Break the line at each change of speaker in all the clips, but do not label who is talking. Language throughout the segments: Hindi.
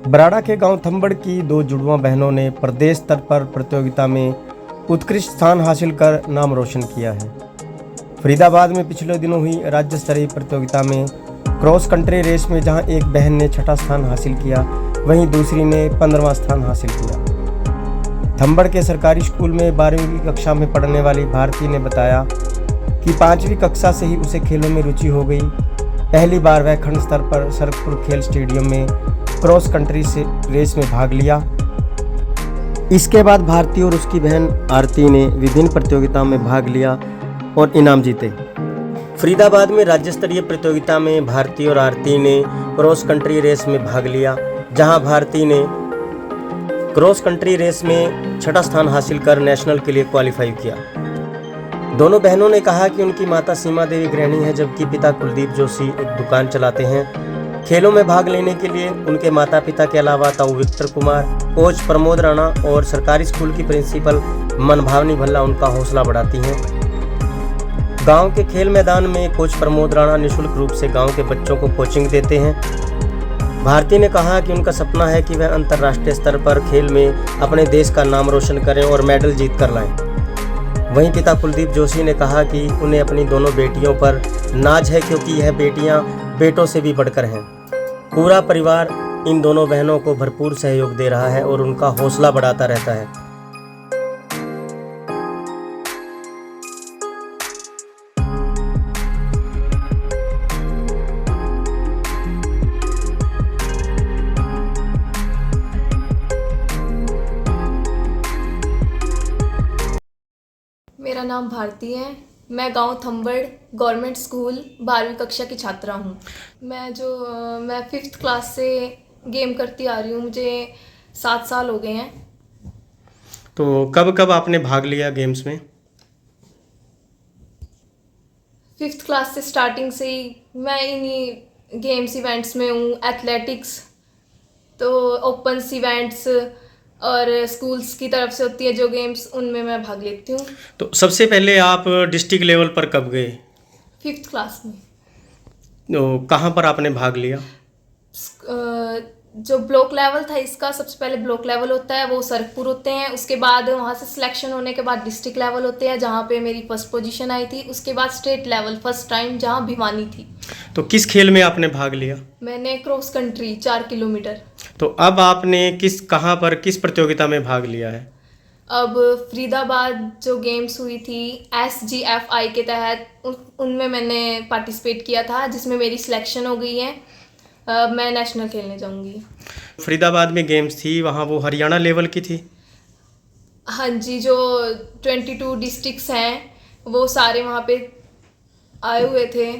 बराड़ा के गांव थंबड़ की दो जुड़वा बहनों ने प्रदेश स्तर पर प्रतियोगिता में उत्कृष्ट स्थान हासिल कर नाम रोशन किया है। फरीदाबाद में पिछले दिनों हुई राज्य स्तरीय प्रतियोगिता में क्रॉस कंट्री रेस में जहां एक बहन ने छठा स्थान हासिल किया, वहीं दूसरी ने 15वां स्थान हासिल किया। थंबड़ के सरकारी स्कूल में 12वीं की कक्षा में पढ़ने वाली भारती ने बताया कि 5वीं कक्षा से ही उसे खेलों में रुचि हो गई। पहली बार वह खंड स्तर पर सरकपुर खेल स्टेडियम में क्रॉस कंट्री से रेस में भाग लिया। इसके बाद भारती और उसकी बहन आरती ने विभिन्न प्रतियोगिताओं में भाग लिया और इनाम जीते। फरीदाबाद में राज्य स्तरीय प्रतियोगिता में भारती और आरती ने क्रॉस कंट्री रेस में भाग लिया, जहां भारती ने क्रॉस कंट्री रेस में छठा स्थान हासिल कर नेशनल के लिए क्वालिफाई किया। दोनों बहनों ने कहा कि उनकी माता सीमा देवी गृहिणी है, जबकि पिता कुलदीप जोशी एक दुकान चलाते हैं। खेलों में भाग लेने के लिए उनके माता पिता के अलावा ताऊ विक्टर कुमार, कोच प्रमोद राणा और सरकारी स्कूल की प्रिंसिपल मनभावनी भल्ला उनका हौसला बढ़ाती हैं। गांव के खेल मैदान में कोच प्रमोद राणा निःशुल्क रूप से गांव के बच्चों को कोचिंग देते हैं। भारती ने कहा कि उनका सपना है कि वह अंतर्राष्ट्रीय स्तर पर खेल में अपने देश का नाम रोशन करें और मेडल जीत कर लाएं। वहीं पिता कुलदीप जोशी ने कहा कि उन्हें अपनी दोनों बेटियों पर नाज है, क्योंकि यह बेटियां बेटों से भी बढ़कर हैं। पूरा परिवार इन दोनों बहनों को भरपूर सहयोग दे रहा है और उनका हौसला बढ़ाता रहता है।
मेरा नाम भारती है। मैं गांव थंबड़ गवर्नमेंट स्कूल 12वीं कक्षा की छात्रा हूं। मैं 5th क्लास से गेम करती आ रही हूं। मुझे 7 साल हो गए हैं।
तो कब कब आपने भाग लिया गेम्स में?
5th क्लास से स्टार्टिंग से ही मैं इन्हीं गेम्स इवेंट्स में हूँ। एथलेटिक्स, तो ओपन्स इवेंट्स और स्कूल्स की तरफ से होती है जो गेम्स, उनमें मैं भाग लेती हूँ।
तो सबसे पहले आप डिस्ट्रिक्ट लेवल पर कब गए?
5th क्लास में।
तो कहाँ पर आपने भाग लिया?
जो ब्लॉक लेवल था इसका, सबसे पहले ब्लॉक लेवल होता है, वो सरकपुर होते हैं। उसके बाद वहाँ से सिलेक्शन होने के बाद डिस्ट्रिक्ट लेवल होते हैं, जहाँ पे मेरी फर्स्ट पोजीशन आई थी। उसके बाद स्टेट लेवल फर्स्ट टाइम, जहाँ भिवानी थी।
तो किस खेल में आपने भाग लिया? मैंने
क्रॉस कंट्री 4 किलोमीटर।
तो अब आपने कहाँ पर किस प्रतियोगिता में भाग लिया है?
अब फरीदाबाद जो गेम्स हुई थी SGFI के तहत, उनमें मैंने पार्टिसिपेट किया था, जिसमें मेरी सिलेक्शन हो गई है। मैं नेशनल खेलने जाऊंगी।
फरीदाबाद में गेम्स थी, वहाँ वो हरियाणा लेवल की थी?
हाँ जी, जो 22 डिस्ट्रिक्ट्स हैं वो सारे वहाँ पे आए हुए थे,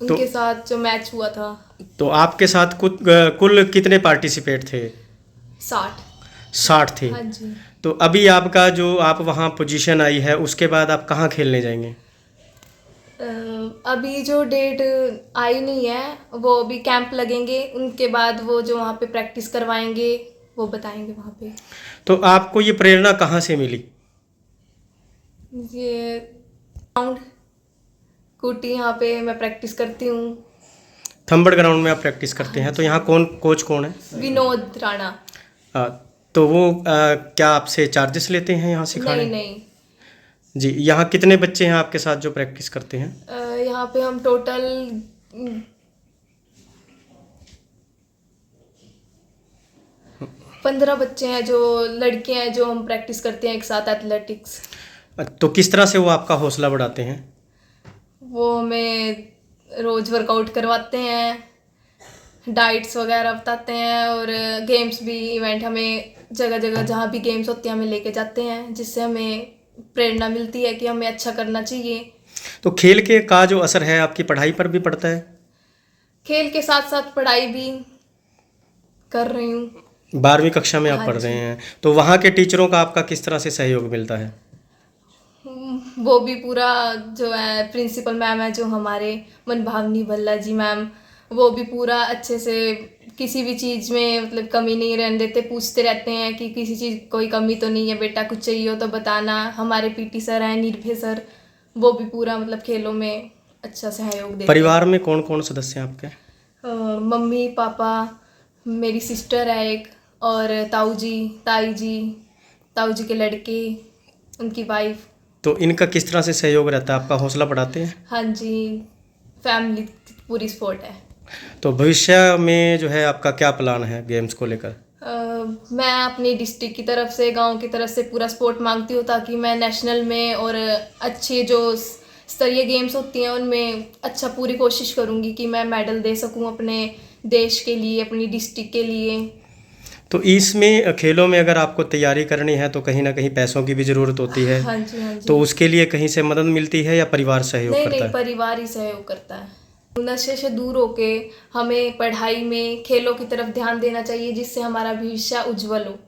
उनके साथ जो मैच हुआ था।
तो आपके साथ कुल कितने पार्टिसिपेट थे? 60 थे।
हाँ जी।
तो अभी आपका जो आप वहाँ पोजीशन आई है, उसके बाद आप कहाँ खेलने जाएंगे?
अभी जो डेट आई नहीं है, वो अभी कैंप लगेंगे, उनके बाद वो जो वहाँ पे प्रैक्टिस करवाएंगे वो बताएंगे वहाँ पे।
तो आपको ये प्रेरणा कहाँ से मिली?
ये ग्राउंड कुटी, यहाँ पे मैं प्रैक्टिस करती हूँ।
थंबड़ ग्राउंड में आप प्रैक्टिस करते हैं? तो यहाँ कोच कौन है?
विनोद राणा।
तो वो क्या आपसे चार्जेस लेते हैं यहाँ सिखाने?
नहीं।
जी, यहाँ कितने बच्चे हैं आपके साथ जो प्रैक्टिस करते हैं?
यहाँ पे हम टोटल 15 बच्चे हैं, जो लड़के हैं, जो हम प्रैक्टिस करते हैं एक साथ एथलेटिक्स।
तो किस तरह से वो आपका हौसला बढ़ाते हैं?
वो हमें रोज़ वर्कआउट करवाते हैं, डाइट्स वगैरह बताते हैं, और गेम्स भी इवेंट हमें जगह जगह जहाँ भी गेम्स होती हैं हमें लेके जाते हैं, जिससे हमें प्रेरणा मिलती है कि हमें अच्छा करना चाहिए।
तो खेल के का जो असर है आपकी पढ़ाई पर भी पड़ता है?
खेल के साथ साथ पढ़ाई भी कर रही हूँ।
12वीं कक्षा में आप पढ़ रहे हैं, तो वहाँ के टीचरों का आपका किस तरह से सहयोग मिलता है?
वो भी पूरा, जो है प्रिंसिपल मैम है जो हमारे मनभावनी भल्ला जी मैम, वो भी पूरा अच्छे से किसी भी चीज़ में मतलब कमी नहीं रहने देते। पूछते रहते हैं कि किसी चीज़ कोई कमी तो नहीं है बेटा, कुछ चाहिए हो तो बताना। हमारे PT सर हैं निर्भय सर, वो भी पूरा मतलब खेलों में अच्छा सहयोग देते हैं।
परिवार में कौन कौन सदस्य हैं आपके?
मम्मी पापा, मेरी सिस्टर है एक, और ताई जी के लड़के, उनकी वाइफ।
तो इनका किस तरह से सहयोग रहता है, आपका हौसला बढ़ाते हैं?
हाँ जी, फैमिली पूरी सपोर्ट है।
तो भविष्य में जो है आपका क्या प्लान है गेम्स को लेकर?
मैं अपनी डिस्ट्रिक्ट की तरफ से, गांव की तरफ से पूरा सपोर्ट मांगती हूँ, ताकि मैं नेशनल में और अच्छी जो स्तरीय गेम्स होती हैं उनमें अच्छा पूरी कोशिश करूँगी कि मैं मेडल दे सकूँ अपने देश के लिए, अपनी डिस्ट्रिक्ट के लिए।
तो इसमें खेलों में अगर आपको तैयारी करनी है तो कहीं ना कहीं पैसों की भी ज़रूरत होती है।
हाँ जी, हाँ जी।
तो उसके लिए कहीं से मदद मिलती है या परिवार सहयोग
नहीं
करता
नहीं,
है?
परिवार ही सहयोग करता है। नशे से दूर होके हमें पढ़ाई में, खेलों की तरफ ध्यान देना चाहिए, जिससे हमारा भविष्य उज्जवल हो।